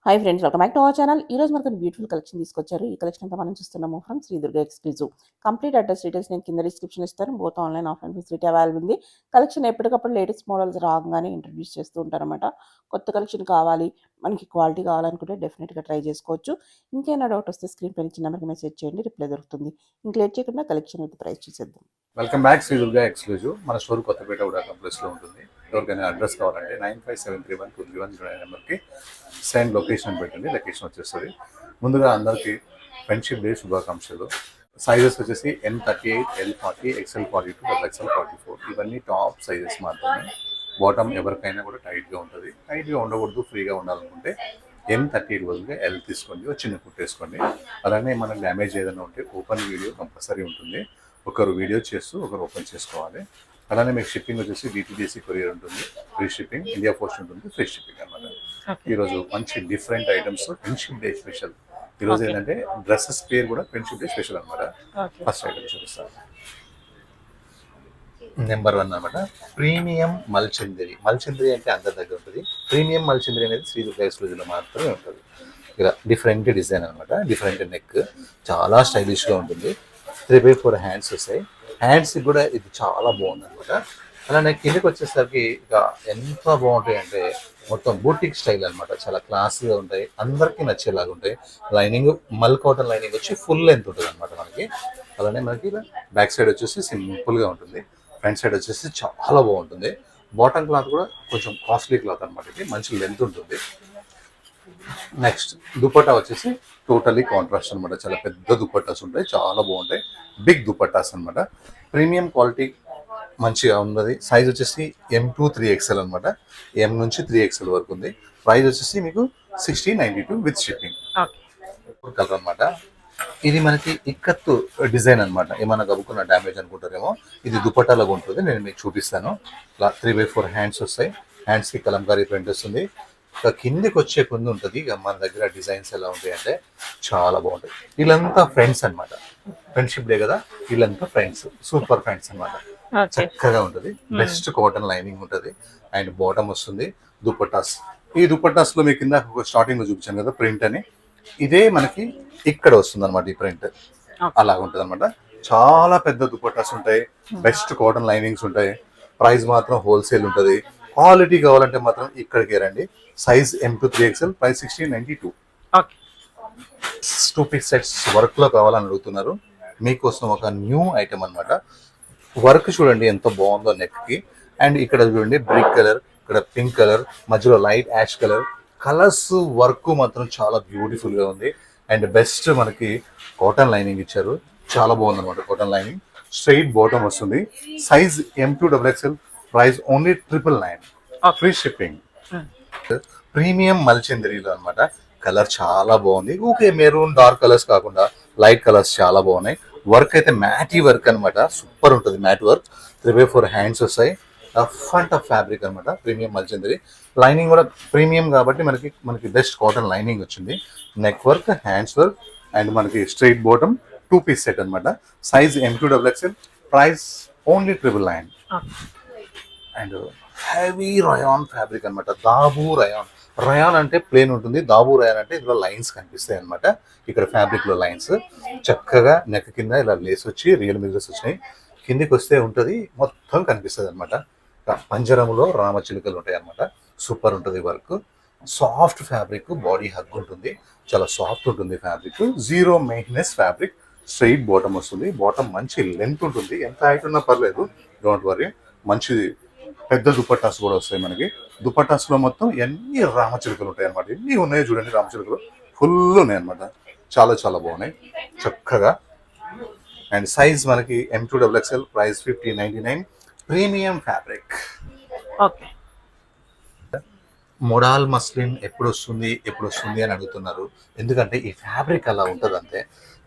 Hi friends, welcome back to our channel. ఈ రోజు మనకు బ్యూటిఫుల్ కలెక్షన్ తీసుకొచ్చారు. ఈ కలెక్షన్ అంతా మనం చూస్తున్నాము from Shri Durga exclusive. Complete address details నేను కింద డిస్క్రిప్షన్ ఇస్తాను. Both online offline facility available ఉంది. కలెక్షన్ ఎప్పటికప్పుడు లేటెస్ట్ మోడల్స్ రాగానే ఇంట్రడ్యూస్ చేస్తూ ఉంటారన్నమాట. కొత్త కలెక్షన్ కావాలి, మనకి క్వాలిటీ కావాలనుకుంటే డెఫినెట్గా ట్రై చేసుకోవచ్చు. ఇంకేమైనా డౌట్ వస్తే స్క్రీన్ పైన ఇచ్చిన నెంబర్కి మెసేజ్ చేయండి, రిప్లై దొరుకుతుంది. ఇంక లేట్ చేయకుండా కలెక్షన్ అయితే ప్రైస్ చూసేద్దాం. Welcome back Shri Durga exclusive. మన స్టోర్ కొత్తపేట కూడా కంప్లెక్స్లో ఉంటుంది. ఎవరికైనా అడ్రస్ కావాలంటే 95731231 నెంబర్కి సెండ్ లొకేషన్ పెట్టండి, లొకేషన్ వచ్చేస్తుంది. ముందుగా అందరికీ ఫ్రెండ్షిప్ డే శుభాకాంక్షలు. సైజెస్ వచ్చేసి M38, L40, XL42, XL44 ఇవన్నీ టాప్ సైజెస్ మాత్రమే. బాటమ్ ఎవరికైనా కూడా టైట్గా ఉంటుంది. టైట్గా ఉండకూడదు, ఫ్రీగా ఉండాలనుకుంటే M38 బదులుగా L తీసుకోండి, చిన్న కుట్టేసుకోండి. అలానే మనకు డ్యామేజ్ ఏదైనా ఉంటే ఓపెన్ వీడియో కంపల్సరీ ఉంటుంది. ఒకరు వీడియో చేస్తూ ఒకరు ఓపెన్ చేసుకోవాలి. అలానే మీకు షిప్పింగ్ వచ్చేసి DTDC కొరియర్ ఉంటుంది, ఫ్రీ షిప్పింగ్. ఇండియా పోస్ట్ ఉంటుంది, ఫ్రీ షిప్పింగ్ అన్నమాట. ఈరోజు మంచి different items friendship day special. ఈరోజు ఏంటంటే డ్రెస్సెస్ పేరు కూడా ఫ్రెండ్షిప్ డే స్పెషల్ అనమాట. ఫస్ట్ ఐటమ్ చూపిస్తాను. నెంబర్ 1 అనమాట, ప్రీమియం మల్చంద్రి. మల్చంద్రి అంటే అందరి దగ్గర ఉంటుంది. ప్రీమియం మల్చంద్రి అనేది శ్రీ దుర్గా ఎక్స్క్లూజివ్లో మాత్రమే ఉంటుంది. ఇలా డిఫరెంట్ డిజైన్ అనమాట, డిఫరెంట్ నెక్, చాలా స్టైలిష్గా ఉంటుంది. 3/4 హ్యాండ్స్ వస్తాయి. హ్యాండ్స్ కూడా ఇది చాలా బాగుంది అనమాట. అలానే కిందకి వచ్చేసరికి ఇక ఎంత బాగుంటాయి అంటే మొత్తం బూటిక్ స్టైల్ అనమాట. చాలా క్లాస్గా ఉంటాయి, అందరికీ నచ్చేలాగా ఉంటాయి. లైనింగ్ మల్ కాటన్ లైనింగ్ వచ్చి ఫుల్ లెంత్ ఉంటుంది అనమాట మనకి. అలానే మనకి బ్యాక్ సైడ్ వచ్చేసి సింపుల్గా ఉంటుంది. ఫ్రంట్ సైడ్ వచ్చేసి చాలా బాగుంటుంది. బాటమ్ క్లాత్ కూడా కొంచెం కాస్ట్లీ క్లాత్ అనమాట. ఇది మంచి లెంత్ ఉంటుంది. నెక్స్ట్ దుపట్టా వచ్చేసి టోటలీ కాంట్రాస్ట్ అనమాట. చాలా పెద్ద దుపట్టాస్ ఉంటాయి, చాలా బాగుంటాయి. బిగ్ దుపట్టాస్ అనమాట. ప్రీమియం క్వాలిటీ మంచిగా ఉన్నది. సైజ్ వచ్చేసి M to 3XL అనమాట. M నుంచి 3XL వరకు ఉంది. ప్రైస్ వచ్చేసి మీకు 1692 విత్ షిప్పింగ్. కలర్ అనమాట. ఇది మనకి ఇక్కత్తు డిజైన్ అనమాట. ఏమన్నా కప్పుకున్న డ్యామేజ్ అనుకుంటారేమో, ఇది దుపట్టాలాగా ఉంటుంది. నేను మీకు చూపిస్తాను. ఇలా 3/4 హ్యాండ్స్ వస్తాయి. హ్యాండ్స్కి కలంకారీ ప్రింట్ వస్తుంది. ఇక కిందికి వచ్చే కొంది ఉంటుంది. ఇక మన దగ్గర డిజైన్స్ ఎలా ఉంటాయి అంటే చాలా బాగుంటాయి. వీళ్ళంతా ఫ్రెండ్స్ అనమాట. ఫ్రెండ్షిప్ డే కదా, వీళ్ళంతా ఫ్రెండ్స్, సూపర్ ఫ్రెండ్స్ అనమాట. చక్కగా ఉంటుంది. బెస్ట్ కాటన్ లైనింగ్ ఉంటుంది. అండ్ బాటమ్ వస్తుంది. దుపట్టాస్, ఈ దుపట్టాస్ లో మీకు కింద స్టార్టింగ్ లో చూపించాను కదా ప్రింట్ అని, ఇదే మనకి ఇక్కడ వస్తుంది అనమాట. ఈ ప్రింట్ అలాగ ఉంటుంది అనమాట. చాలా పెద్ద దుపట్టాస్ ఉంటాయి, బెస్ట్ కాటన్ లైనింగ్స్ ఉంటాయి. ప్రైస్ మాత్రం హోల్సేల్ ఉంటుంది. క్వాలిటీ కావాలంటే మాత్రం ఇక్కడికి రండి. Size M to 3XL, price 1692. 2 piece sets work లో కావాలని అడుగుతున్నారు. మీకోసం ఒక న్యూ ఐటమ్ అనమాట. వర్క్ చూడండి ఎంత బాగుందో నెక్ కి. అండ్ ఇక్కడ చూడండి బ్రిక్ కలర్, ఇక్కడ పింక్ కలర్, మధ్యలో light ash colour. Colours work మాత్రం చాలా బ్యూటిఫుల్ గా ఉంది. అండ్ బెస్ట్ మనకి కాటన్ లైనింగ్ ఇచ్చారు, చాలా బాగుంది అనమాట. కాటన్ లైనింగ్, స్ట్రైట్ బాటమ్ వస్తుంది. సైజ్ M to XXL, price only 999, free shipping. Premium మల్చంద్రీలో అనమాట. కలర్ చాలా బాగుంది. ఓకే, మెరూన్ డార్క్ కలర్స్ కాకుండా లైట్ కలర్స్ చాలా బాగున్నాయి. వర్క్ అయితే మ్యాటీ వర్క్ అనమాట, సూపర్ ఉంటుంది. మ్యాట్ వర్క్, 3/4 హ్యాండ్స్ వస్తాయి. టఫ్ అండ్ టఫ్ ఫ్యాబ్రిక్ అనమాట. ప్రీమియం మల్చంద్రి. లైనింగ్ కూడా ప్రీమియం కాబట్టి మనకి బెస్ట్ కాటన్ లైనింగ్ వచ్చింది. Neck work, hands work, and మనకి స్ట్రైట్ బాటమ్, 2 piece సెట్ అనమాట. Size M to XXL, price only 999. And heavy rayon fabric అనమాట. దాబూ రయాన్. రయాన్ అంటే ప్లేన్ ఉంటుంది, దాబూ రయాన్ అంటే ఇందులో లైన్స్ కనిపిస్తాయి అనమాట. ఇక్కడ ఫ్యాబ్రిక్ లో లైన్స్ చక్కగా నెక్ కింద ఇలా లేస్ వచ్చి రియల్ మిర్రర్స్ వచ్చినాయి. కిందికి వస్తే ఉంటుంది, మొత్తం కనిపిస్తుంది అనమాట. పంజరంలో రామచిలుకలు ఉంటాయి అనమాట. సూపర్ ఉంటుంది work. Soft fabric, body hug ఉంటుంది, చాలా సాఫ్ట్ ఉంటుంది fabric. Zero maintenance fabric. Straight bottom వస్తుంది. బాటమ్ మంచి లెంత్ ఉంటుంది, ఎంత హైట్ ఉన్నా పర్లేదు, డోంట్ వరీ. మంచి పెద్ద దుపట్టాస్ కూడా వస్తాయి మనకి. దుపట్టాస్ లో మొత్తం ఎన్ని రామచిలుకలు ఉంటాయి అనమాట. ఎన్ని ఉన్నాయో చూడండి, రామచిలుకలు ఫుల్ ఉన్నాయి అనమాట. చాలా చాలా బాగున్నాయి చక్కగా. అండ్ సైజ్ మనకి M to XXL, price 1599, premium fabric. Modal muslin ఎప్పుడు వస్తుంది అని అడుగుతున్నారు. ఎందుకంటే ఈ ఫ్యాబ్రిక్ అలా ఉంటుంది అంతే.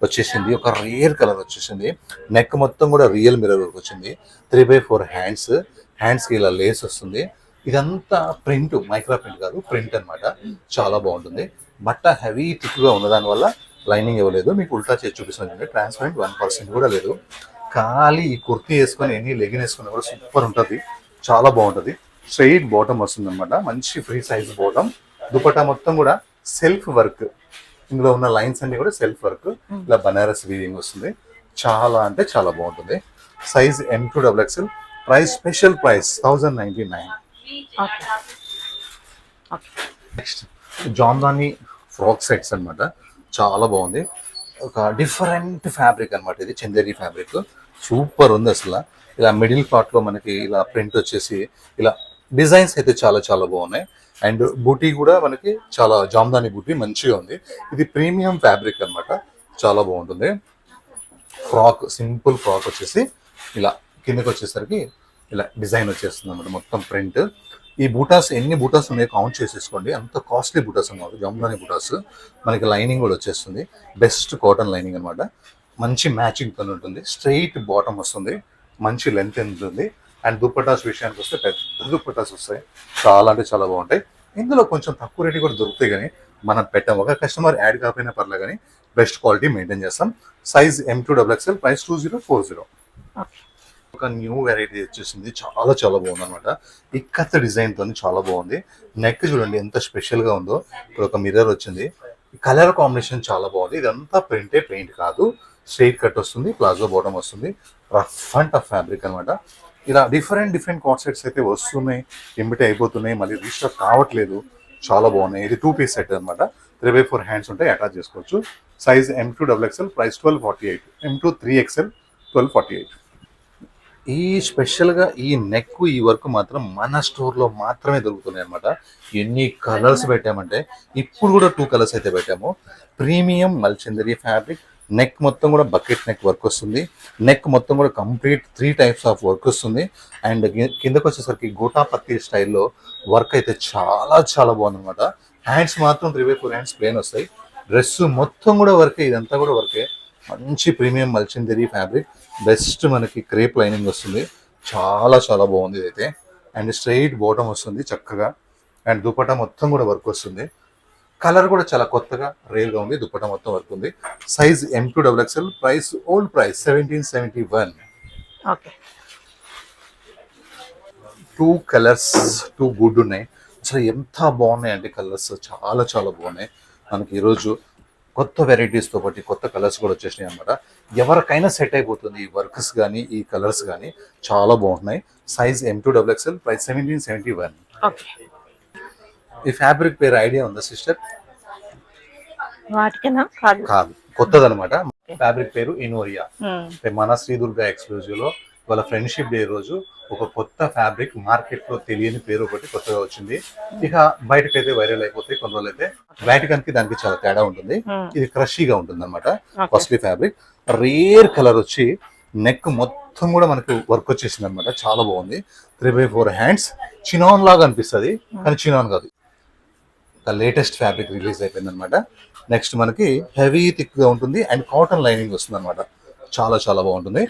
వచ్చేసింది ఒక రేర్ కలర్ వచ్చేసింది. నెక్ మొత్తం కూడా రియల్ మిర్రర్ వర్క్ వచ్చింది. 3/4 హ్యాండ్స్కి ఇలా లేస్ వస్తుంది. ఇదంతా ప్రింట్, మైక్రో ప్రింట్ కాదు, ప్రింట్ అనమాట. చాలా బాగుంటుంది. బట్ట హెవీ థిక్గా ఉన్నదాని వల్ల లైనింగ్ ఇవ్వలేదు. మీకు ఉల్టా చేసి చూపిస్తుంది. ట్రాన్స్పరెంట్ 1% కూడా లేదు. ఖాళీ ఈ కుర్తీ వేసుకొని ఎన్ని లెగిన్ వేసుకుని కూడా సూపర్ ఉంటుంది, చాలా బాగుంటుంది. స్ట్రైట్ బాటమ్ వస్తుంది అనమాట. మంచి ఫ్రీ సైజ్ బాటమ్. దుపట్టా మొత్తం కూడా సెల్ఫ్ వర్క్, ఇందులో ఉన్న లైన్స్ అన్ని కూడా సెల్ఫ్ వర్క్, ఇలా బనారస్ వీవింగ్ వస్తుంది. చాలా అంటే చాలా బాగుంటుంది. Size M2XXL, price special price 1099. Next Jamdani frock sets అన్నమాట. చాలా బాగుంది. ఒక డిఫరెంట్ ఫ్యాబ్రిక్ అన్నమాట. ఇది చందేరి ఫ్యాబ్రిక్, సూపర్ ఉంది అసలు. ఇలా మిడిల్ పార్ట్ లో మనకి ఇలా ప్రింట్ వచ్చేసి ఇలా డిజైన్స్ అయితే చాలా చాలా బాగున్నాయి. అండ్ బూటీ కూడా మనకి చాలా జామ్దాని బూటీ మంచిగా ఉంది. ఇది ప్రీమియం ఫ్యాబ్రిక్ అన్నమాట, చాలా బాగుంటుంది. ఫ్రాక్, సింపుల్ ఫ్రాక్ వచ్చేసి ఇలా కిందకి వచ్చేసరికి ఇలా డిజైన్ వచ్చేస్తుంది అన్నమాట, మొత్తం ప్రింట్. ఈ బూటాస్ ఎన్ని బూటాస్ ఉన్నాయో కౌంట్ చేసేసుకోండి, అంత కాస్ట్లీ బూటాస్ అన్నమాట, జామ్దాని బూటాస్. మనకి లైనింగ్ కూడా వచ్చేస్తుంది, బెస్ట్ కాటన్ లైనింగ్ అన్నమాట. మంచి మ్యాచింగ్ తో ఉంటుంది. స్ట్రైట్ బాటమ్ వస్తుంది, మంచి లెంత్ ఉంటుంది. అండ్ దుప్పటాస్ విషయానికి వస్తే పెద్ద దుప్పటాస్ వస్తాయి, చాలా అంటే చాలా బాగుంటాయి. ఇందులో కొంచెం తక్కువ రేటు కూడా దొరుకుతాయి, కానీ మనం పెట్టాం. ఒక కస్టమర్ యాడ్ కాకపోయినా పర్లే, కానీ బెస్ట్ క్వాలిటీ మెయింటైన్ చేస్తాం. Size M2XXL, price 2040. ఒక న్యూ వెరైటీ వచ్చేసింది, చాలా చాలా బాగుంది అనమాట. ఇక్కత్ డిజైన్ తోని చాలా బాగుంది. నెక్ చూడండి ఎంత స్పెషల్ గా ఉందో. ఇక్కడ ఒక మిర్రర్ వచ్చింది. కలర్ కాంబినేషన్ చాలా బాగుంది. ఇదంతా ప్రింటే, పెయింట్ కాదు. స్ట్రైట్ కట్ వస్తుంది, ప్లాజో బాటమ్ వస్తుంది. రఫ్ అండ్ టఫ్ ఫ్యాబ్రిక్ అనమాట. ఇలా డిఫరెంట్ కార్డ్ సెట్స్ అయితే వస్తున్నాయి, ఎంబిటీ అయిపోతున్నాయి, మళ్ళీ రీస్టాక్ కావట్లేదు. చాలా బాగున్నాయి. ఇది 2 పీస్ సెట్ అనమాట. 3x4 హ్యాండ్స్ ఉంటాయి, అటాచ్ చేసుకోవచ్చు. Size M2XXL, price 1248. M2 3XL 1248. ఈ స్పెషల్గా ఈ నెక్, ఈ వర్క్ మాత్రం మన స్టోర్లో మాత్రమే దొరుకుతున్నాయి అనమాట. ఎన్ని కలర్స్ పెట్టామంటే, ఇప్పుడు కూడా 2 కలర్స్ అయితే పెట్టాము. Premium మల్చందరి fabric. నెక్ మొత్తం కూడా బకెట్ నెక్ వర్క్ వస్తుంది. నెక్ మొత్తం కూడా కంప్లీట్ 3 టైప్స్ ఆఫ్ వర్క్ వస్తుంది. అండ్ కిందకు వచ్చేసరికి గోటా పత్తి స్టైల్లో వర్క్ అయితే చాలా చాలా బాగుంది అనమాట. హ్యాండ్స్ మాత్రం 3x4 హ్యాండ్స్ ప్లేన్ వస్తాయి. డ్రెస్ మొత్తం కూడా వర్కే, ఇదంతా కూడా వర్కే. మంచి ప్రీమియం మల్చందరి ఫ్యాబ్రిక్, బెస్ట్ మనకి క్రేప్ లైనింగ్ వస్తుంది. చాలా చాలా బాగుంది ఇదైతే. అండ్ స్ట్రైట్ బాటమ్ వస్తుంది చక్కగా. అండ్ దుపట్టా మొత్తం కూడా వర్క్ వస్తుంది. కలర్ కూడా చాలా కొత్తగా రేర్గా ఉంది. దుపట్టా మొత్తం వర్క్ ఉంది. Size M2XXL, price old price 1771. 2 colours, 2 good ఉన్నాయి. అసలు ఎంత బాగున్నాయి అంటే కలర్స్ చాలా చాలా బాగున్నాయి. మనకి ఈరోజు కొత్త వెరైటీస్తో పాటు కొత్త కలర్స్ కూడా వచ్చేసినాయి అనమాట. ఎవరికైనా సెట్ అయిపోతుంది. ఈ వర్క్స్ కానీ ఈ కలర్స్ కానీ చాలా బాగున్నాయి. Size M2XXL, price 1771. ఈ ఫ్యాబ్రిక్ పేరు ఐడియా ఉందా సిస్టర్? కాదు, కొత్తదనమాట. ఫ్యాబ్రిక్ పేరు ఇనోరియా. మన శ్రీ దుర్గా ఎక్స్క్లూజివ్ లో వాళ్ళ ఫ్రెండ్షిప్ డే రోజు ఒక కొత్త ఫ్యాబ్రిక్ మార్కెట్ లో తెలియని పేరు ఒకటి కొత్తగా వచ్చింది. ఇక బయటకైతే వైరల్ అయిపోతాయి కొన్ని రోజులు అయితే. వాటికన్ కి దానికి చాలా తేడా ఉంటుంది. ఇది క్రషీగా ఉంటుంది అనమాట. Costly fabric. రేర్ కలర్ వచ్చి నెక్ మొత్తం కూడా మనకు వర్క్ వచ్చేసింది అనమాట. చాలా బాగుంది. 3x4 hands. చినాన్ లాగా అనిపిస్తుంది, కానీ చినాన్ కాదు. లేటెస్ట్ ఫ్యాబ్రిక్ రిలీజ్ అయిపోయింది అనమాట. నెక్స్ట్ మనకి హెవీ థిక్ గా ఉంటుంది అండ్ కాటన్ లైనింగ్ వస్తుంది అనమాట. చాలా చాలా బాగుంటుంది.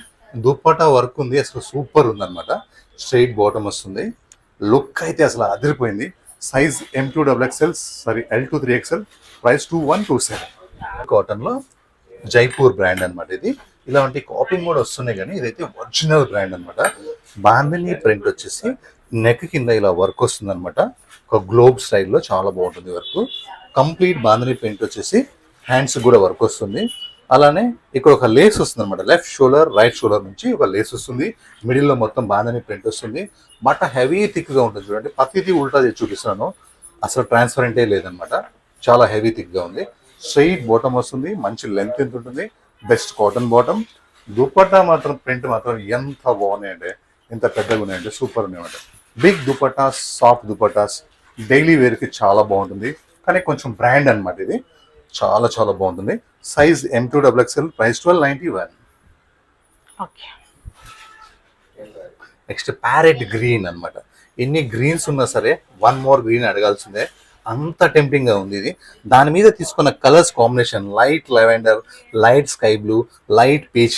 దుప్పటా వర్క్ ఉంది, అసలు సూపర్ ఉంది అనమాట. స్ట్రైట్ బాటమ్ వస్తుంది. లుక్ అయితే అసలు అదిరిపోయింది. Size M2XXL, L2 3XL, price 2127. Cotton లో జైపూర్ బ్రాండ్ అనమాట. ఇది ఇలాంటి కాపింగ్ కూడా వస్తున్నాయి, కానీ ఇదైతే ఒరిజినల్ బ్రాండ్ అనమాట. బాందిని ప్రింట్ వచ్చేసి నెక్ కింద ఇలా వర్క్ వస్తుంది అనమాట. ఒక గ్లోబ్ స్టైల్లో చాలా బాగుంటుంది వర్క్. కంప్లీట్ బాందిని ప్రింట్ వచ్చేసి హ్యాండ్స్ కూడా వర్క్ వస్తుంది. అలానే ఇక్కడ ఒక లేస్ వస్తుంది అనమాట. లెఫ్ట్ షోల్డర్, రైట్ షోల్డర్ నుంచి ఒక లేస్ వస్తుంది. మిడిల్ లో మొత్తం బాందిని ప్రింట్ వస్తుంది. బట్ట హెవీ థిక్ గా ఉంటుంది. చూడండి, ప్రతిదీ ఉల్టా చేసి చూపిస్తున్నాను, అసలు ట్రాన్స్పరెంటే లేదనమాట. చాలా హెవీ థిక్ గా ఉంది. స్ట్రైట్ బాటమ్ వస్తుంది, మంచి లెంత్ ఎంత ఉంటుంది. Best cotton bottom. దుపట్టా మాత్రం ప్రింట్ మాత్రం ఎంత బాగున్నాయంటే, ఎంత పెద్దగా ఉన్నాయంటే సూపర్ ఉన్నాయంటే. Big dupattas, soft dupattas, daily wear కి చాలా బాగుంటుంది. కానీ కొంచెం బ్రాండ్ అనమాట. ఇది చాలా చాలా బాగుంటుంది. Size M2XXL, price 1291. Next parrot green అన్నమాట. ఎన్ని గ్రీన్స్ ఉన్నా సరే 1 మోర్ గ్రీన్ అడగాల్సిందే, అంత టెంప్టింగ్ గా ఉంది ఇది. దాని మీద తీసుకున్న colours combination light lavender, light sky blue, light peach.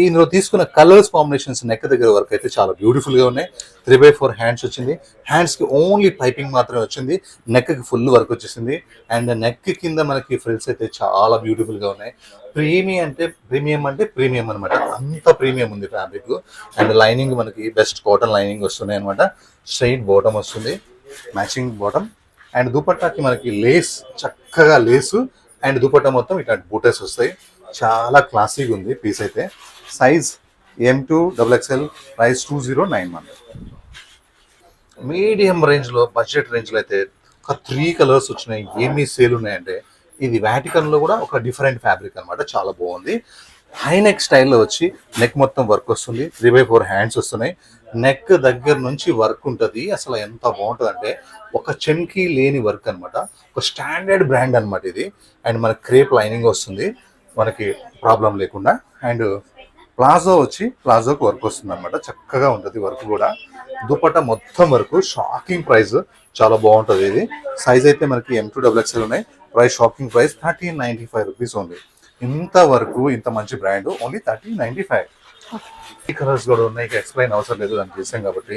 ఇందులో తీసుకున్న కలర్స్ కాంబినేషన్స్ నెక్ దగ్గర వరకు అయితే చాలా బ్యూటిఫుల్ గా ఉన్నాయి. 3x4 హ్యాండ్స్ వచ్చింది. హ్యాండ్స్ కి ఓన్లీ పైపింగ్ మాత్రమే వచ్చింది. నెక్ కి ఫుల్ వర్క్ వచ్చేసింది. అండ్ నెక్ కింద మనకి ఫ్రిల్స్ అయితే చాలా బ్యూటిఫుల్ గా ఉన్నాయి. ప్రీమియం అంటే ప్రీమియం అనమాట. అంత ప్రీమియం ఉంది ఫ్యాబ్రిక్. అండ్ లైనింగ్ మనకి బెస్ట్ కాటన్ లైనింగ్ వస్తున్నాయి అనమాట. స్ట్రైట్ బాటమ్ వస్తుంది, మ్యాచింగ్ బాటమ్. అండ్ దుపట్టాకి మనకి లేస్, చక్కగా లేసు అండ్ దుపట్టా మొత్తం ఇట్లాంటి బూటెస్ వస్తాయి. చాలా క్లాసీగా ఉంది పీస్ అయితే. Size M2XXL, price 2091. మీడియం రేంజ్లో, బడ్జెట్ రేంజ్లో అయితే ఒక 3 కలర్స్ వచ్చినాయి. ఏమీ సేల్ ఉన్నాయంటే ఇది వాటికన్లో కూడా ఒక డిఫరెంట్ ఫ్యాబ్రిక్ అనమాట, చాలా బాగుంది. హై నెక్ స్టైల్లో వచ్చి నెక్ మొత్తం వర్క్ వస్తుంది. 3/4 హ్యాండ్స్ వస్తున్నాయి. నెక్ దగ్గర నుంచి వర్క్ ఉంటుంది. అసలు ఎంత బాగుంటుంది అంటే ఒక చెంకి లేని వర్క్ అనమాట. ఒక స్టాండర్డ్ బ్రాండ్ అనమాట ఇది. అండ్ మనకి క్రేప్ లైనింగ్ వస్తుంది మనకి ప్రాబ్లం లేకుండా. అండ్ ప్లాజో వచ్చి ప్లాజోకి వర్క్ వస్తుంది అనమాట, చక్కగా ఉంటుంది వర్క్ కూడా. దుపట్టా మొత్తం వరకు షాకింగ్ ప్రైస్, చాలా బాగుంటుంది ఇది. సైజ్ అయితే మనకి M2XXL ఉన్నాయి. Price shocking price 1395 rupees only. ఇంత వరకు ఇంత మంచి బ్రాండ్ ఓన్లీ 1395. ఈ కలర్స్ కూడా ఉన్నాయి, ఎక్స్ప్లెయిన్ అవసరం లేదు, దాన్ని చేసాం కాబట్టి.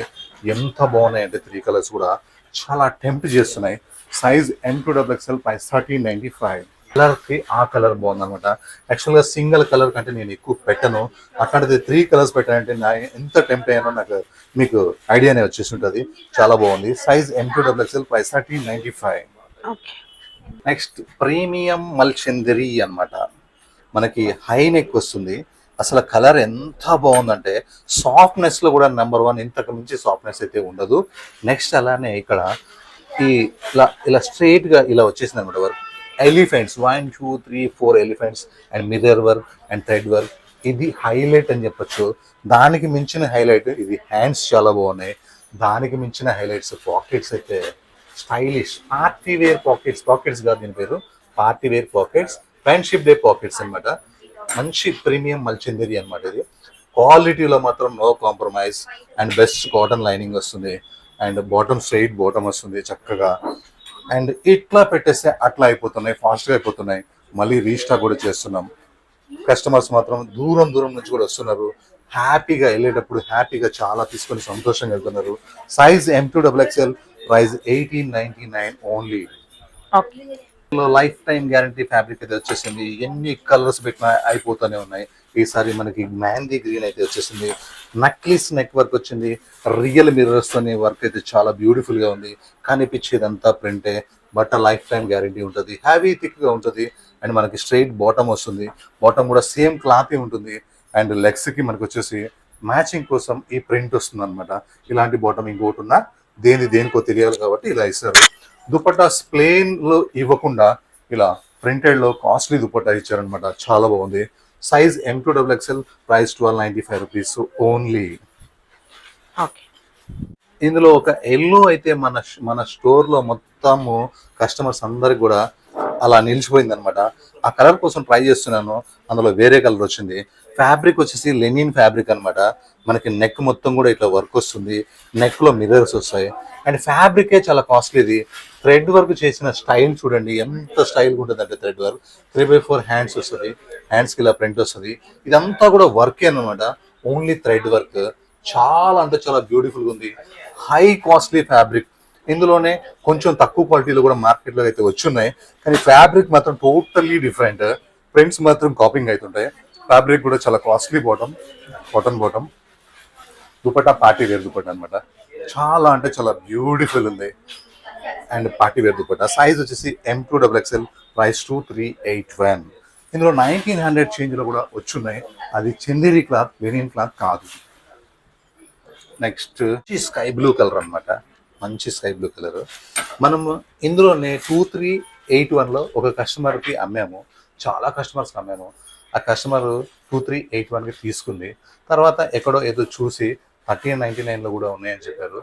ఎంత బాగున్నాయి అంటే 3 కలర్స్ కూడా చాలా టెంప్ట్ చేస్తున్నాయి. Size M2XXL, price 1395. కలర్కి ఆ కలర్ బాగుందనమాట. యాక్చువల్గా సింగిల్ కలర్ కంటే నేను ఎక్కువ పెట్టను, అట్లాంటిది 3 కలర్స్ పెట్టానంటే నా ఎంత టెంప్ట్ అయ్యానో నాకు మీకు ఐడియానే వచ్చేసి ఉంటుంది. చాలా బాగుంది. Size M2XXL, price 1395. Next premium మల్చందరి అన్నమాట. మనకి హై నెక్ వస్తుంది. అసలు కలర్ ఎంత బాగుందంటే సాఫ్ట్నెస్ లో కూడా నెంబర్ 1, ఇంతకు మించి సాఫ్ట్నెస్ అయితే ఉండదు. నెక్స్ట్ అలానే ఇక్కడ ఈ ఇలా స్ట్రైట్ గా ఇలా వచ్చేసింది అనమాట work. Elephants 1 2 3 4 elephants and mirror work and thread work. ఇది హైలైట్ అని చెప్పొచ్చు. దానికి మించిన హైలైట్ ఇది హ్యాండ్స్ చాలా బాగున్నాయి. దానికి మించిన హైలైట్స్ పాకెట్స్ అయితే స్టైలిష్ పార్టీ వేర్ పాకెట్స్ కాదు దీని పేరు, party wear pockets, friendship day pockets అనమాట. మంచి ప్రీమియం మల్చందరి అనమాట ఇది. క్వాలిటీలో మాత్రం no compromise. And best cotton lining వస్తుంది. అండ్ బాటమ్ స్ట్రైట్ బాటమ్ వస్తుంది చక్కగా. అండ్ ఇట్లా పెట్టేస్తే అట్లా అయిపోతున్నాయి, ఫాస్ట్గా అయిపోతున్నాయి. మళ్ళీ రీస్టాక్ కూడా చేస్తున్నాం. కస్టమర్స్ మాత్రం దూరం నుంచి కూడా వస్తున్నారు. హ్యాపీగా వెళ్ళేటప్పుడు హ్యాపీగా చాలా తీసుకొని సంతోషంగా వెళ్తున్నారు. Size M2XXL, price 1899 only. Life time guarantee fabric అయితే వచ్చేసింది. ఎన్ని కలర్స్ పెట్టినా అయిపోతూనే ఉన్నాయి. ఈసారి మనకి మ్యాందీ గ్రీన్ అయితే వచ్చేసింది. నక్లీస్ నెక్ వర్క్ వచ్చింది. రియల్ మిర్రర్స్ తోని వర్క్ అయితే చాలా బ్యూటిఫుల్ గా ఉంది. కనిపించేదంతా ప్రింటే. బట్ట లైఫ్ టైం గ్యారంటీ ఉంటుంది. హ్యావీ థిక్ గా ఉంటుంది. అండ్ మనకి స్ట్రైట్ బాటమ్ వస్తుంది. బాటమ్ కూడా సేమ్ క్లాత్ ఉంటుంది. అండ్ లెగ్స్ కి మనకి వచ్చేసి మ్యాచింగ్ కోసం ఈ ప్రింట్ వస్తుంది అనమాట. ఇలాంటి బాటమ్ ఇంకోటి ఉన్నా దేనికో తెలియాలి కాబట్టి ఇలా ఇస్తారు. దుపట్టాస్ ప్లెయిన్ లో ఇవ్వకుండా ఇలా ప్రింటెడ్ లో కాస్ట్లీ దుపట్టా ఇచ్చారనమాట, చాలా బాగుంది. Size M2XXL, price 1295 rupees only. ఇందులో ఒక ఎల్లో అయితే మన స్టోర్ లో మొత్తము కస్టమర్స్ అందరికి కూడా అలా నిలిచిపోయింది అనమాట. ఆ కలర్ కోసం ట్రై చేస్తున్నాను, అందులో వేరే కలర్ వచ్చింది. ఫ్యాబ్రిక్ వచ్చేసి లెనిన్ ఫ్యాబ్రిక్ అనమాట. మనకి నెక్ మొత్తం కూడా ఇట్లా వర్క్ వస్తుంది. నెక్ లో మిర్రర్స్ వస్తాయి. అండ్ ఫ్యాబ్రికే చాలా కాస్ట్లీది. థ్రెడ్ వర్క్ చేసిన స్టైల్ చూడండి ఎంత స్టైల్గా ఉంటుంది అంటే, థ్రెడ్ వర్క్ 3/4 హ్యాండ్స్ వస్తుంది. హ్యాండ్స్ కి ఇలా ప్రింట్ వస్తుంది. ఇదంతా కూడా వర్కే అనమాట, ఓన్లీ థ్రెడ్ వర్క్. చాలా అంటే చాలా బ్యూటిఫుల్ గా ఉంది. High costly fabric. ఇందులోనే కొంచెం తక్కువ క్వాలిటీలో కూడా మార్కెట్ లో అయితే వచ్చున్నాయి, కానీ ఫ్యాబ్రిక్ మాత్రం టోటల్లీ డిఫరెంట్. ప్రింట్స్ మాత్రం కాపింగ్ అవుతుంటాయి. ఫ్యాబ్రిక్ కూడా చాలా costly bottom, cotton bottom. Dupatta party wear dupatta అనమాట. చాలా అంటే చాలా బ్యూటిఫుల్ ఉంది. And party wear dupatta. Size వచ్చేసి M2XXL, ప్రైస్ 2381. ఇందులో 1900 చేంజ్ లో కూడా వచ్చున్నాయి. అది చందేరి క్లాత్, లెనిన్ క్లాత్ కాదు. నెక్స్ట్ స్కై బ్లూ కలర్ అనమాట. మంచి స్కై బ్లూ కలర్. మనము ఇందులోనే 2381లో ఒక కస్టమర్కి అమ్మాము. చాలా కస్టమర్స్కి అమ్మాము. ఆ కస్టమర్ 2381కి తీసుకుంది. తర్వాత ఎక్కడో ఏదో చూసి 1399లో కూడా ఉన్నాయని చెప్పారు.